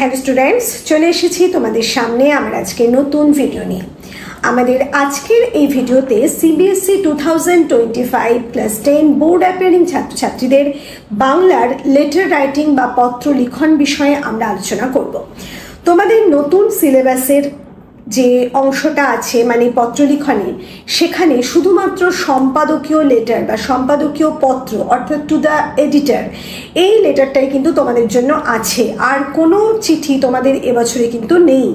Hello students, চলে এসেছি তোমাদের সামনে আমার আজকে নতুন ভিডিও নিয়ে। আমাদের আজকের এই ভিডিওতে সিবিএসসি 2025+10 বোর্ড অ্যাপিয়ারিং ছাত্রছাত্রীদের বাংলার লেটার রাইটিং বা পত্র লিখন বিষয়ে আমরা আলোচনা করব। তোমাদের নতুন সিলেবাসের যে অংশটা আছে মানে পত্র লিখনে, সেখানে শুধুমাত্র সম্পাদকীয় লেটার বা সম্পাদকীয় পত্র অর্থাৎ টু দ্য এডিটর, এই লেটারটাই কিন্তু তোমাদের জন্য আছে, আর কোনো চিঠি তোমাদের এবছরে কিন্তু নেই।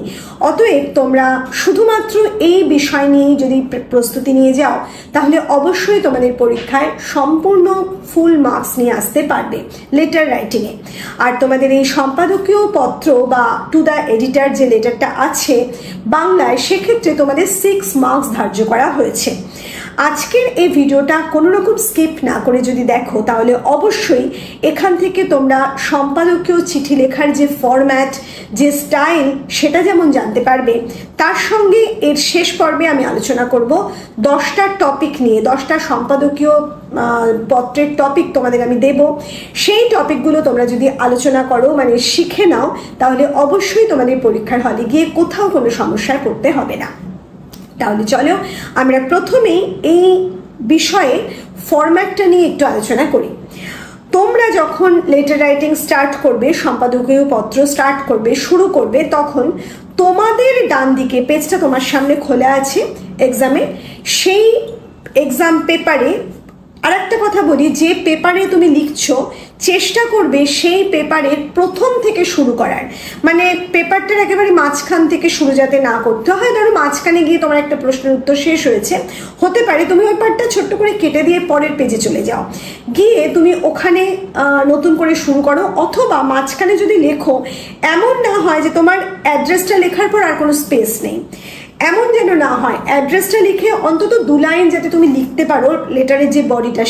অতএব তোমরা শুধুমাত্র এই বিষয় নিয়েই যদি প্রস্তুতি নিয়ে যাও তাহলে অবশ্যই তোমাদের পরীক্ষায় সম্পূর্ণ ফুল মার্কস নিয়ে আসতে পারবে লেটার রাইটিংয়ে। আর তোমাদের এই সম্পাদকীয় পত্র বা টু দ্য এডিটর যে লেটারটা আছে বাংলায়, সেক্ষেত্রে তোমাদের 6 মার্কস ধার্য করা হয়েছে। আজকের এই ভিডিওটা কোনো রকম স্কিপ না করে যদি দেখো তাহলে অবশ্যই এখান থেকে তোমরা সম্পাদকীয় চিঠি লেখার যে ফরম্যাট, যে স্টাইল, সেটা যেমন জানতে পারবে, তার সঙ্গে এর শেষ পর্বে আমি আলোচনা করব 10টা টপিক নিয়ে। 10টা সম্পাদকীয় পত্রের টপিক তোমাদের আমি দেব। সেই টপিকগুলো তোমরা যদি আলোচনা করো মানে শিখে নাও, তাহলে অবশ্যই তোমাদের পরীক্ষার হলে গিয়ে কোথাও কোনো সমস্যায় পড়তে হবে না। তাহলে চলো আমরা প্রথমেই এই বিষয়ে ফরম্যাটটা নিয়ে একটু আলোচনা করি। তোমরা যখন লেটার রাইটিং স্টার্ট করবে, সম্পাদকীয় পত্র স্টার্ট করবে, শুরু করবে, তখন তোমাদের ডান দিকে পেজটা তোমার সামনে খোলা আছে এক্সামে। সেই এক্সাম পেপারে আর একটা কথা বলি, যে পেপারে তুমি লিখছো চেষ্টা করবে সেই পেপারের প্রথম থেকে শুরু করার, মানে পেপারটার একেবারে মাঝখান থেকে শুরু যাতে না করতে হয়। ধরো মাঝখানে গিয়ে তোমার একটা প্রশ্নের উত্তর শেষ হয়েছে, হতে পারে তুমি ওই পার্টটা ছোট্ট করে কেটে দিয়ে পরের পেজে চলে যাও, গিয়ে তুমি ওখানে নতুন করে শুরু করো। অথবা মাঝখানে যদি লেখো, এমন না হয় যে তোমার অ্যাড্রেসটা লেখার পর আর কোনো স্পেস নেই, এমন যেন না হয়। অ্যাড্রেসটা লিখে অন্তত 2 লাইন যাতে তুমি লিখতে পারো লেটারের যে বডিটা,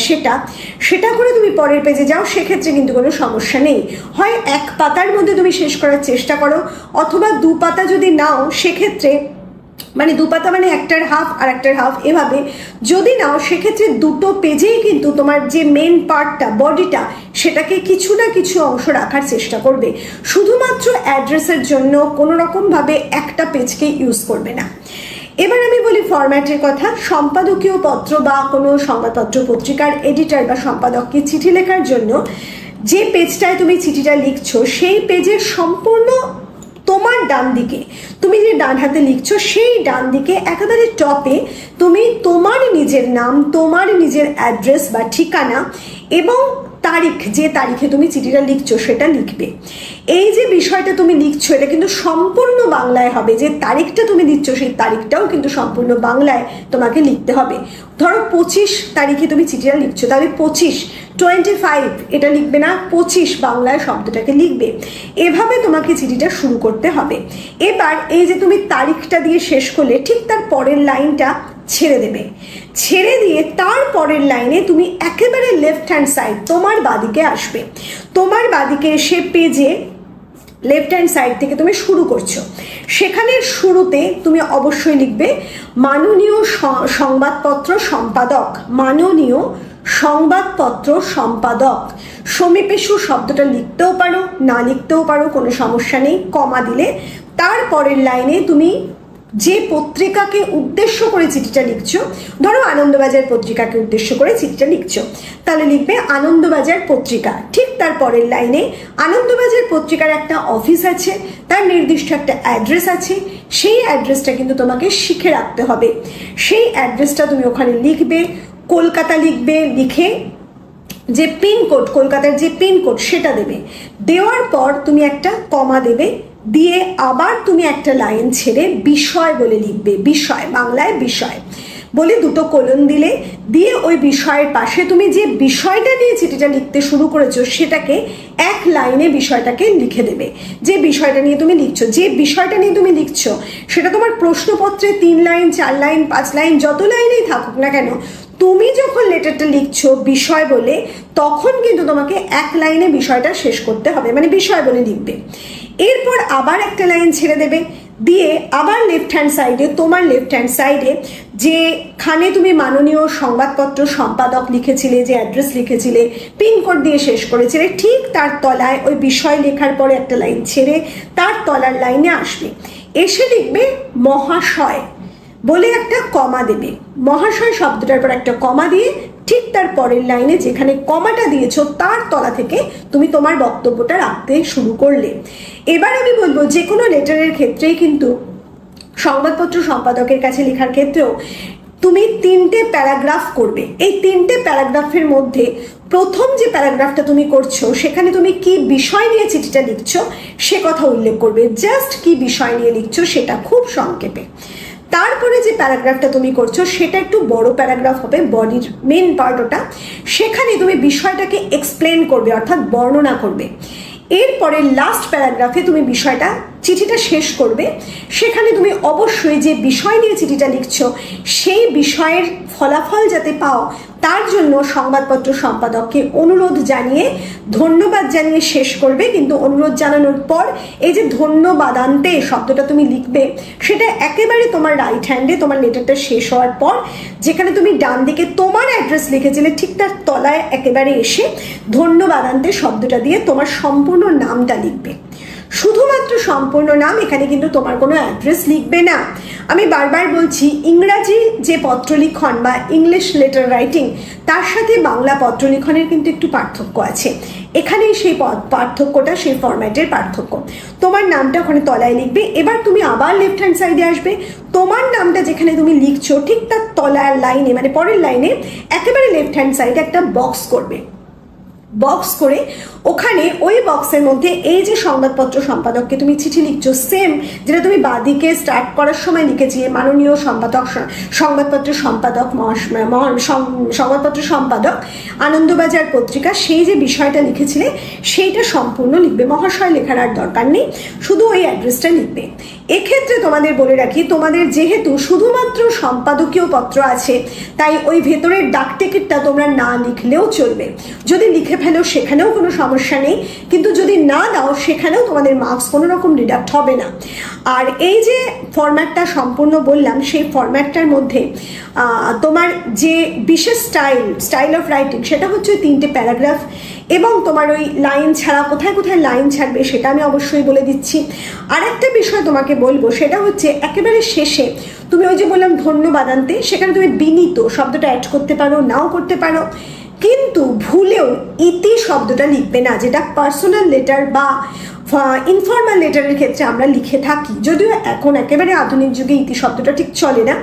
সেটা করে তুমি পরের পেজে যাও, সেক্ষেত্রে কিন্তু কোনো সমস্যা নেই। হয় 1 পাতার মধ্যে তুমি শেষ করার চেষ্টা করো, অথবা 2 পাতা যদি নাও সেক্ষেত্রে, মানে 2 পাতা মানে একটার হাফ আর একটার হাফ, এভাবে যদি নাও সেক্ষেত্রে 2টো পেজেই কিন্তু তোমার যে মেন পার্টটা, বডিটা, সেটাকে কিছু না কিছু অংশ রাখার চেষ্টা করবে। শুধুমাত্র অ্যাড্রেসের জন্য কোনো রকমভাবে একটা পেজকে ইউজ করবে না। এবার আমি বলি ফরম্যাটের কথা। সম্পাদকীয় পত্র বা কোনো সংবাদপত্র পত্রিকার এডিটর বা সম্পাদককে চিঠি লেখার জন্য যে পেজটায় তুমি চিঠিটা লিখছো, সেই পেজের সম্পূর্ণ তোমার ডান দিকে, তুমি যে ডান হাতে লিখছো সেই ডান দিকে একেবারে টপে তুমি তোমার নিজের নাম, তোমার নিজের অ্যাড্রেস বা ঠিকানা এবং তারিখ, যে তারিখে তুমি চিঠিটা লিখছো সেটা লিখবে। এই যে বিষয়টা তুমি লিখছো এটা কিন্তু সম্পূর্ণ বাংলায় হবে। যে তারিখটা তুমি দিচ্ছ সেই তারিখটাও কিন্তু সম্পূর্ণ বাংলায় তোমাকে লিখতে হবে। ধরো 25 তারিখে তুমি চিঠিটা লিখছো, তাহলে 25 এটা লিখবে না, 25 বাংলায় শব্দটাকে লিখবে। এভাবে তোমাকে চিঠিটা শুরু করতে হবে। এবার এই যে তুমি তারিখটা দিয়ে শেষ করলে, ঠিক তার পরের লাইনটা ছেড়ে দেবে। ছেড়ে দিয়ে তার পরের লাইনে তুমি একেবারে লেফট হ্যান্ড সাইড, তোমার বাদিকে আসবে। তোমার বাদিকে এসে পেজে লেফট হ্যান্ড সাইড থেকে তুমি শুরু করছো। সেখানের শুরুতে তুমি অবশ্যই লিখবে মাননীয় সংবাদপত্র সম্পাদক, মাননীয় সংবাদপত্র সম্পাদক। সমীপেশু শব্দটা লিখতেও পারো, না লিখতেও পারো, কোনো সমস্যা নেই, কমা দিলে। তারপরের লাইনে তুমি যে পত্রিকাকে উদ্দেশ্য করে চিঠিটা লিখছো, ধরো আনন্দবাজার পত্রিকাকে উদ্দেশ্য করে চিঠিটা লিখছো, তাহলে লিখবে আনন্দবাজার পত্রিকা। ঠিক তার পরের লাইনে আনন্দবাজার পত্রিকার একটা অফিস আছে, তার নির্দিষ্ট একটা অ্যাড্রেস আছে, সেই অ্যাড্রেসটা কিন্তু তোমাকে শিখে রাখতে হবে। সেই অ্যাড্রেসটা তুমি ওখানে লিখবে, কলকাতা লিখবে, লিখে যে পিনকোড, কলকাতার যে পিনকোড সেটা দেবে। দেওয়ার পর তুমি একটা কমা দেবে, দিয়ে আবার তুমি একটা লাইন ছেড়ে বিষয় বলে লিখবে। বিষয়, বাংলায় বিষয় বলে 2টো কোলন দিলে, দিয়ে ওই বিষয়ের পাশে তুমি যে বিষয়টা নিয়ে চিঠিটা লিখতে শুরু করেছো সেটাকে 1 লাইনে বিষয়টাকে লিখে দেবে। যে বিষয়টা নিয়ে তুমি লিখছো, যে বিষয়টা নিয়ে তুমি লিখছো সেটা তোমার প্রশ্নপত্রে 3 লাইন, 4 লাইন, 5 লাইন, যত লাইনেই থাকুক না কেন, তুমি যখন লেটারটা লিখছো বিষয় বলে, তখন কিন্তু তোমাকে 1 লাইনে বিষয়টা শেষ করতে হবে, মানে বিষয় বলে লিখবে। এরপর আবার একটা লাইন ছেড়ে দেবে, দিয়ে আবার লেফট হ্যান্ড সাইডে, তোমার লেফট হ্যান্ড সাইডে যেখানে তুমি মাননীয় সংবাদপত্র সম্পাদক লিখেছিলে, যে অ্যাড্রেস লিখেছিলে, পিনকোড দিয়ে শেষ করেছিলে, ঠিক তার তলায় ওই বিষয় লেখার পরে একটা লাইন ছেড়ে তার তলার লাইনে আসবে, এসে লিখবে মহাশয় বলে একটা কমা দেবে। মহাশয় শব্দটার পর একটা কমা দিয়ে ঠিক তার পরের লাইনে যেখানে কমাটা দিয়েছো তার তলা থেকে তুমি তোমার বক্তব্যটা রাখতে শুরু করলে। এবার আমি বলবো যে কোনো লেটারের ক্ষেত্রেই কিন্তু সংবাদপত্র সম্পাদকের কাছে লেখার ক্ষেত্রেও তুমি 3টে প্যারাগ্রাফ করবে। এই 3টে প্যারাগ্রাফের মধ্যে প্রথম যে প্যারাগ্রাফটা তুমি করছো সেখানে তুমি কি বিষয় নিয়ে চিঠিটা লিখছো সে কথা উল্লেখ করবে, জাস্ট কি বিষয় নিয়ে লিখছো সেটা খুব সংক্ষেপে। তারপরে যে প্যারাগ্রাফটা তুমি করছো সেটা একটু বড় প্যারাগ্রাফ হবে, বডির মেন পার্ট ওটা, সেখানে তুমি বিষয়টাকে এক্সপ্লেন করবে অর্থাৎ বর্ণনা করবে। এরপরে লাস্ট প্যারাগ্রাফে তুমি বিষয়টা চিঠিটা শেষ করবে, সেখানে তুমি অবশ্যই যে বিষয় নিয়ে চিঠিটা লিখছো সেই বিষয়ের ফলাফল যাতে পাও তার জন্য সংবাদপত্র সম্পাদককে অনুরোধ জানিয়ে ধন্যবাদ জানিয়ে শেষ করবে। কিন্তু অনুরোধ জানানোর পর এই যে ধন্যবাদান্তে শব্দটা তুমি লিখবে সেটা একেবারে তোমার রাইট হ্যান্ডে, তোমার লেটারটা শেষ হওয়ার পর যেখানে তুমি ডান দিকে তোমার অ্যাড্রেস লিখেছিলে ঠিক তার তলায় একেবারে এসে ধন্যবাদান্তে শব্দটা দিয়ে তোমার সম্পূর্ণ নামটা লিখবে। শুধুমাত্র সম্পূর্ণ নাম, এখানে কিন্তু তোমার কোনো অ্যাড্রেস লিখবে না। আমি বারবার বলছি, ইংরাজি যে পত্রলিখন বা ইংলিশ লেটার রাইটিং তার সাথে বাংলা পত্রলিখনের কিন্তু একটু পার্থক্য আছে। এখানেই সেই পার্থক্যটা, সেই ফরম্যাটের পার্থক্য। তোমার নামটা ওখানে তলায় লিখবে। এবার তুমি আবার লেফট হ্যান্ড সাইডে আসবে, তোমার নামটা যেখানে তুমি লিখছো ঠিক তার তলার লাইনে মানে পরের লাইনে একেবারে লেফট হ্যান্ড সাইডে একটা বক্স করবে। বক্স করে ওখানে ওই বক্সের মধ্যে এই যে সংবাদপত্র সম্পাদককে তুমি চিঠি লিখছো সেম যেটা তুমি বাদিকে স্টার্ট করার সময় লিখেছিলে মাননীয় সংবাদপত্র সম্পাদক সংবাদপত্র সম্পাদক আনন্দবাজার পত্রিকা, সেই যে বিষয়টা লিখেছিলে সেইটা সম্পূর্ণ লিখবে। মহাশয় লেখার আর দরকার নেই, শুধু ওই অ্যাড্রেসটা লিখবে। এক্ষেত্রে তোমাদের বলে রাখি, তোমাদের যেহেতু শুধুমাত্র সম্পাদকীয় পত্র আছে তাই ওই ভেতরের ডাক টিকিটটা তোমরা না লিখলেও চলবে। যদি লিখে ফেলো সেখানেও কোনো সমস্যা নেই, কিন্তু যদি না দাও সেখানেও তোমাদের মার্কস কোনো রকম ডিডাক্ট হবে না। আর এই যে ফরম্যাটটা সম্পূর্ণ বললাম সেই ফরম্যাটটার মধ্যে তোমার যে বিশেষ স্টাইল অফ রাইটিং সেটা হচ্ছে 3টে প্যারাগ্রাফ এবং তোমার ওই লাইন ছাড়া কোথায় কোথায় লাইন ছাড়বে সেটা আমি অবশ্যই বলে দিচ্ছি। আর একটা বিষয় তোমাকে বলবো সেটা হচ্ছে একেবারে শেষে তুমি ওই যে বললাম ধন্যবাদান্তে সেখানে তুমি বিনীত শব্দটা অ্যাড করতে পারো, নাও করতে পারো, কিন্তু ভুলেও ইতি শব্দটা লিখবে না, যেটা পার্সোনাল লেটার বা ইনফর্মাল লেটারের ক্ষেত্রে আমরা লিখে থাকি। যদিও এখন একেবারে আধুনিক যুগে ইতি শব্দটা ঠিক চলে না,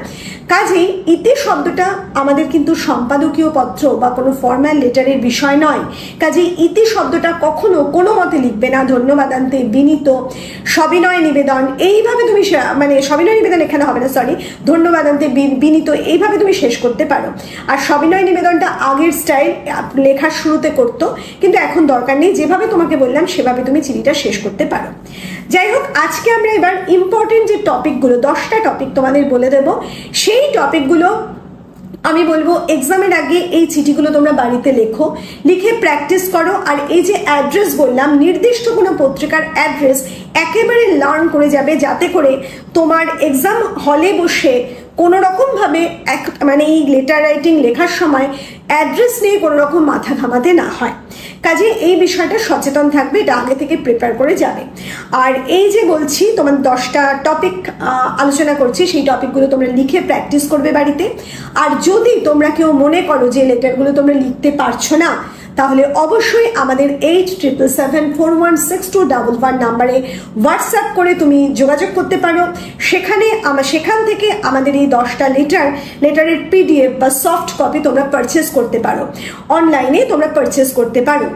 কাজেই ইতি শব্দটা আমাদের কিন্তু সম্পাদকীয় পত্র বা কোনো ফর্মাল লেটারের বিষয় নয়। কাজেই ইতি শব্দটা কখনো কোনো মতে লিখবে না। ধন্যবাদান্তে, বিনীত, সবিনয় নিবেদন, এইভাবে তুমি মানে সবিনয় নিবেদন এখানে হবে না, সরি, ধন্যবাদান্তে বিনীত এইভাবে তুমি শেষ করতে পারো। আর সবিনয় নিবেদনটা আগের স্টাইল লেখার শুরুতে করতো, কিন্তু এখন দরকার নেই, যেভাবে তোমাকে বললাম সেভাবে তুমি চিঠিটা শেষ করতে পারো। যাই হোক, আজকে আমরা এবার ইম্পর্টেন্ট যে টপিকগুলো 10টা টপিক তোমাদের বলে দেব, সেই টপিকগুলো আমি বলবো এক্সামের আগে এই চিঠিগুলো তোমরা বাড়িতে লেখো, লিখে প্র্যাকটিস করো। আর এই যে অ্যাড্রেস বললাম, নির্দিষ্ট কোনো পত্রিকার অ্যাড্রেস একেবারে লার্ন করে যাবে, যাতে করে তোমার এক্সাম হলে বসে কোনো রকমভাবে মানে এই লেটার রাইটিং লেখার সময় অ্যাড্রেস নিয়ে কোনো রকম মাথা ঘামাতে না হয়। কাজে এই বিষয়টা সচেতন থাকবে, এটা আগে থেকে প্রিপেয়ার করে যাবে। আর এই যে বলছি তোমার 10টা টপিক আলোচনা করছি, সেই টপিকগুলো তোমরা লিখে প্র্যাকটিস করবে বাড়িতে। আর যদি তোমরা কেউ মনে করো যে লেটারগুলো তোমরা লিখতে পারছো না, তাহলে অবশ্যই আমাদের 8777416211 নাম্বারে হোয়াটসঅ্যাপ করে তুমি যোগাযোগ করতে পারো। সেখান থেকে আমাদের এই 10টা লেটারের PDF বা সফট কপি তোমরা পারচেস করতে পারো, অনলাইনে তোমরা পারচেস করতে পারো।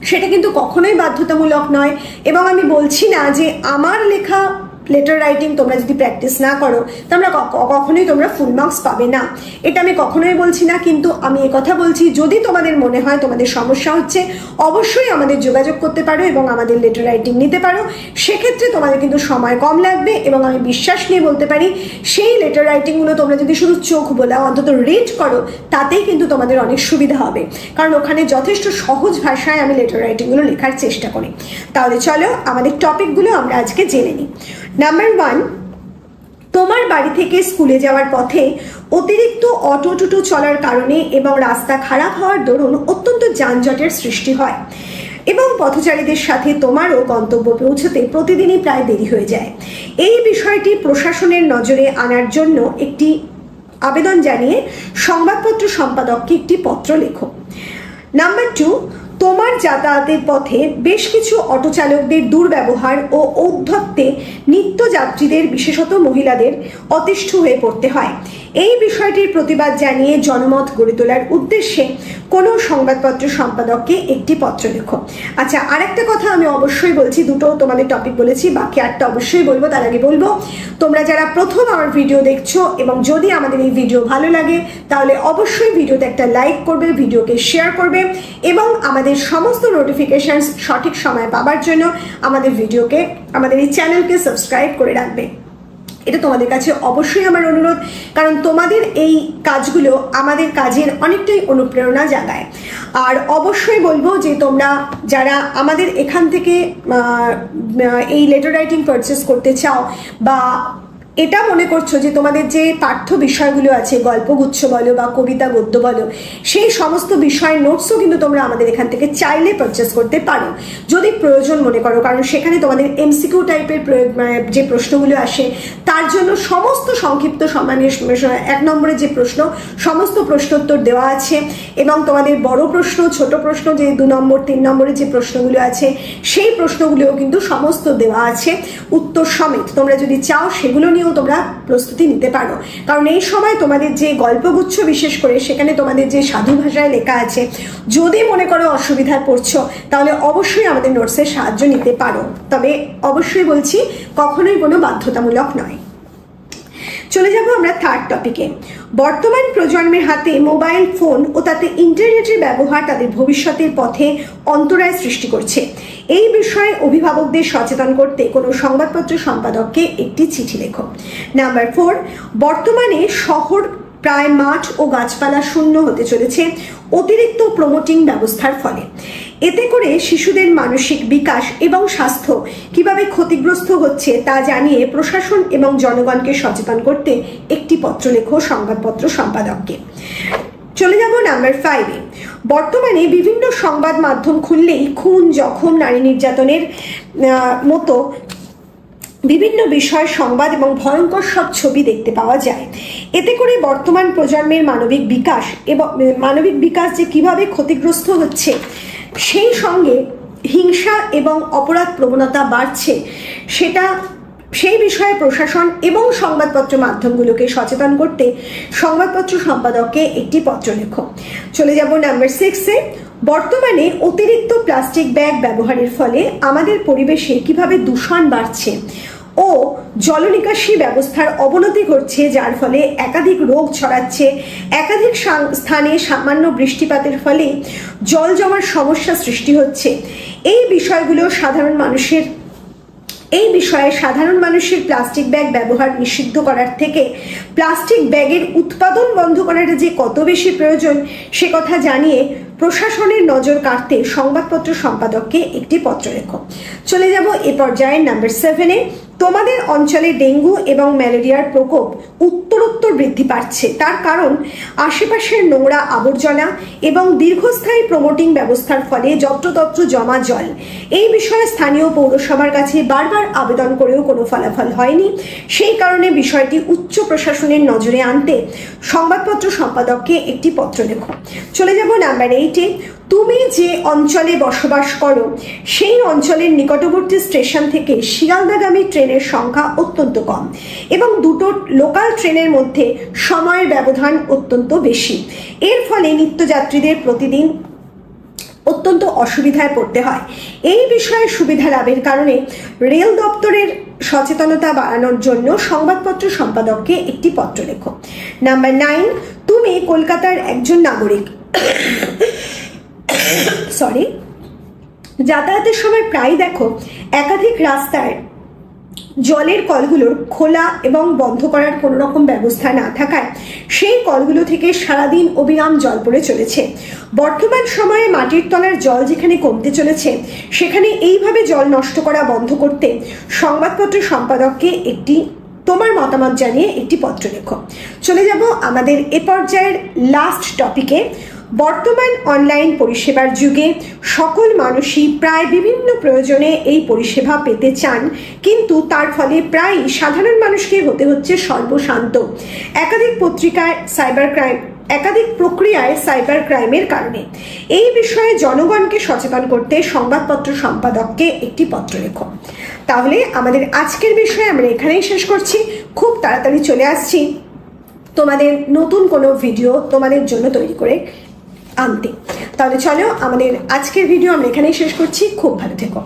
সেটা কিন্তু কখনোই বাধ্যতামূলক নয়, এবং আমি বলছি না যে আমার লেখা লেটার রাইটিং তোমরা যদি প্র্যাকটিস না করো তোমরা কখনোই তোমরা ফুল মার্কস পাবে না, এটা আমি কখনোই বলছি না। কিন্তু আমি কথা বলছি, যদি তোমাদের মনে হয় তোমাদের সমস্যা হচ্ছে, অবশ্যই আমাদের যোগাযোগ করতে পারো এবং আমাদের লেটার রাইটিং নিতে পারো। সেক্ষেত্রে তোমাদের কিন্তু সময় কম লাগবে, এবং আমি বিশ্বাস নিয়ে বলতে পারি সেই লেটার রাইটিংগুলো তোমরা যদি শুধু চোখ বোলাও, অন্তত রিড করো, তাতেই কিন্তু তোমাদের অনেক সুবিধা হবে, কারণ ওখানে যথেষ্ট সহজ ভাষায় আমি লেটার রাইটিংগুলো লেখার চেষ্টা করি। তাহলে চলো আমাদের টপিকগুলো আমরা আজকে জেনে নিই। নাম্বার 1, তোমার বাড়ি থেকে স্কুলে যাওয়ার পথে অতিরিক্ত অটো টোটো চলার কারণে এবং রাস্তা খারাপ হওয়ার দরুন অত্যন্ত যানজটের সৃষ্টি হয় এবং পথচারীদের সাথে তোমারও গন্তব্য পৌঁছতে প্রতিদিনই প্রায় দেরি হয়ে যায়। এই বিষয়টি প্রশাসনের নজরে আনার জন্য একটি আবেদন জানিয়ে সংবাদপত্র সম্পাদককে একটি পত্র লেখো। নাম্বার 2, তোমার যাতায়াতের পথে বেশ কিছু অটো চালকদের দুর্ব্যবহার ও ঔদ্ধত্যে নিত্যযাত্রীদের বিশেষত মহিলাদের অতিষ্ঠ হয়ে পড়তে হয়। এই বিষয়টির প্রতিবাদ জানিয়ে জনমত গড়ে তোলার উদ্দেশ্যে কোনো সংবাদপত্র সম্পাদককে একটি পত্র লেখো। আচ্ছা, আরেকটা কথা আমি অবশ্যই বলছি, দুটো তোমাদের টপিক বলেছি, বাকি একটা অবশ্যই বলবো। তার আগে বলবো, তোমরা যারা প্রথম আমার ভিডিও দেখছো এবং যদি আমাদের এই ভিডিও ভালো লাগে তাহলে অবশ্যই ভিডিওতে একটা লাইক করবে, ভিডিওকে শেয়ার করবে এবং আমাদের সমস্ত নোটিফিকেশন সঠিক সময় পাবার জন্য আমাদের এই চ্যানেলকে সাবস্ক্রাইব করে রাখবে। এটা তোমাদের কাছে অবশ্যই আমার অনুরোধ, কারণ তোমাদের এই কাজগুলো আমাদের কাজের অনেকটাই অনুপ্রেরণা জাগায়। আর অবশ্যই বলবো যে তোমরা যারা আমাদের এখান থেকে এই লেটার রাইটিং পারচেস করতে চাও বা এটা মনে করছো যে তোমাদের যে পাঠ্য বিষয়গুলো আছে, গল্পগুচ্ছ বলো বা কবিতা গদ্য বলো, সেই সমস্ত বিষয়ের নোটসও কিন্তু তোমরা আমাদের এখান থেকে চাইলে পারচেস করতে পারো যদি প্রয়োজন মনে করো, কারণ সেখানে তোমাদের এমসিকিউ টাইপের যে প্রশ্নগুলো আসে তার জন্য সমস্ত সংক্ষিপ্ত সম্মানীয় 1 নম্বরের যে প্রশ্ন, সমস্ত প্রশ্নোত্তর দেওয়া আছে এবং তোমাদের বড় প্রশ্ন, ছোট প্রশ্ন, যে 2 নম্বর 3 নম্বরের যে প্রশ্নগুলো আছে সেই প্রশ্নগুলোও কিন্তু সমস্ত দেওয়া আছে উত্তর সমেত। তোমরা যদি চাও সেগুলো নিয়েও তোমরা প্রস্তুতি নিতে পারো, কারণ এই সময় তোমাদের যে গল্পগুচ্ছ বিশেষ করে সেখানে তোমাদের যে সাধু ভাষায় লেখা আছে, যদি মনে করো অসুবিধায় পড়ছো তাহলে অবশ্যই আমাদের নোটসের সাহায্য নিতে পারো, তবে অবশ্যই বলছি কখনোই কোনো বাধ্যতামূলক নয়। চলে যাব আমরা 3rd টপিকে। বর্তমান প্রজন্মের হাতে মোবাইল ফোন ও তাতে ইন্টারনেটের ব্যবহার তাদের ভবিষ্যতের পথে অন্তরায় সৃষ্টি করছে। এই বিষয়ে অভিভাবকদের সচেতন করতে কোনো সংবাদপত্র সম্পাদককে একটি চিঠি লেখো। নাম্বার 4, বর্তমানে শহর প্রায় মাঠ ও গাছপালা শূন্য হতে চলেছে অতিরিক্ত প্রমোটিং ব্যবস্থার ফলে। এতে করে শিশুদের মানসিক বিকাশ এবং স্বাস্থ্য কিভাবে ক্ষতিগ্রস্ত হচ্ছে তা জানিয়ে প্রশাসন এবং জনগণকে সচেতন করতে একটি পত্র লেখো সংবাদপত্র সম্পাদককে। চলে যাব নাম্বার 5-এ। বর্তমানে বিভিন্ন সংবাদ মাধ্যম খুললেই খুন, জখম, নারী নির্যাতনের মতো বিভিন্ন বিষয় সংবাদ এবং ভয়ঙ্কর সব ছবি দেখতে পাওয়া যায়। এতে করে বর্তমান প্রজন্মের মানবিক বিকাশ যে কিভাবে ক্ষতিগ্রস্ত হচ্ছে, সেই সঙ্গে হিংসা এবং অপরাধ প্রবণতা বাড়ছে, সেই বিষয়ে প্রশাসন এবং সংবাদপত্র মাধ্যমগুলোকে সচেতন করতে সংবাদপত্র সম্পাদককে একটি পত্র লেখো। চলে যাব নাম্বার 6-এ। বর্তমানে অতিরিক্ত প্লাস্টিক ব্যাগ ব্যবহারের ফলে আমাদের পরিবেশে কিভাবে দূষণ বাড়ছে ও জলনিকাশি ব্যবস্থার অবনতি ঘটছে, যার ফলে একাধিক রোগ ছড়াচ্ছে। একাধিক স্থানে সামান্য বৃষ্টিপাতের ফলে জল জমার সমস্যা সৃষ্টি হচ্ছে। এই বিষয়ে সাধারণ মানুষের প্লাস্টিক ব্যাগ ব্যবহার নিষিদ্ধ করার থেকে প্লাস্টিক ব্যাগের উৎপাদন বন্ধ করাটা যে কত বেশি প্রয়োজন সে কথা জানিয়ে প্রশাসনের নজর কাড়তে সংবাদপত্র সম্পাদককে একটি পত্র লেখো। চলে যাব এ পর্যায়ে নাম্বার 7-এ। তোমাদের অঞ্চলে ডেঙ্গু এবং ম্যালেরিয়ার প্রকোপ উত্তরোত্তর বৃদ্ধি পাচ্ছে। তার কারণ আশেপাশের নোংরা আবর্জনা এবং দীর্ঘস্থায়ী প্রমোটিং ব্যবস্থার ফলে যত্রতত্র জমা জল। এই বিষয়ে স্থানীয় পৌরসভার কাছে বারবার আবেদন করেও কোনো ফলাফল হয়নি। সেই কারণে বিষয়টি উচ্চ প্রশাসনের নজরে আনতে সংবাদপত্র সম্পাদককে একটি পত্র লেখো। চলে যাব নাম্বার 8-এ। তুমি যে অঞ্চলে বসবাস করো সেই অঞ্চলের নিকটবর্তী স্টেশন থেকে শিয়ালদাগামী ট্রেনের সংখ্যা অত্যন্ত কম এবং দুটো লোকাল ট্রেনের মধ্যে সময়ের ব্যবধান অত্যন্ত বেশি। এর ফলে নিত্যযাত্রীদের প্রতিদিন অত্যন্ত অসুবিধায় পড়তে হয়। এই বিষয়ে সুবিধা লাভের কারণে রেল দপ্তরের সচেতনতা বাড়ানোর জন্য সংবাদপত্র সম্পাদককে একটি পত্র লেখো। নাম্বার 9, তুমি কলকাতার একজন নাগরিক। যাতায়াতের সময় প্রায় দেখো একাধিক রাস্তায় জলের কলগুলোর খোলা এবং বন্ধ করার কোনো রকম ব্যবস্থা না থাকায় সেই কলগুলো থেকে সারাদিন অবিরাম জল পড়ে চলেছে। বর্তমান সময়ে মাটির তলার জল যেখানে কমতে চলেছে, সেখানে এইভাবে জল নষ্ট করা বন্ধ করতে সংবাদপত্র সম্পাদককে একটি তোমার মতামত জানিয়ে একটি পত্র লেখো। চলে যাব আমাদের এ পর্যায়ের লাস্ট টপিকে। বর্তমান অনলাইন পরিষেবার যুগে সকল মানুষই প্রায় বিভিন্ন প্রয়োজনে এই পরিষেবা পেতে চান, কিন্তু তার ফলে প্রায়ই সাধারণ মানুষকে হতে হচ্ছে সর্বশান্ত একাধিক প্রক্রিয়ায় সাইবার ক্রাইমের কারণে। এই বিষয়ে জনগণকে সচেতন করতে সংবাদপত্র সম্পাদককে একটি পত্র লেখো। তাহলে আমাদের আজকের বিষয় আমরা এখানেই শেষ করছি। খুব তাড়াতাড়ি চলে আসছি তোমাদের নতুন কোনো ভিডিও তোমাদের জন্য তৈরি করে আনতে। তাহলে চলো, আমাদের আজকের ভিডিও আমরা এখানেই শেষ করছি। খুব ভালো থেকো।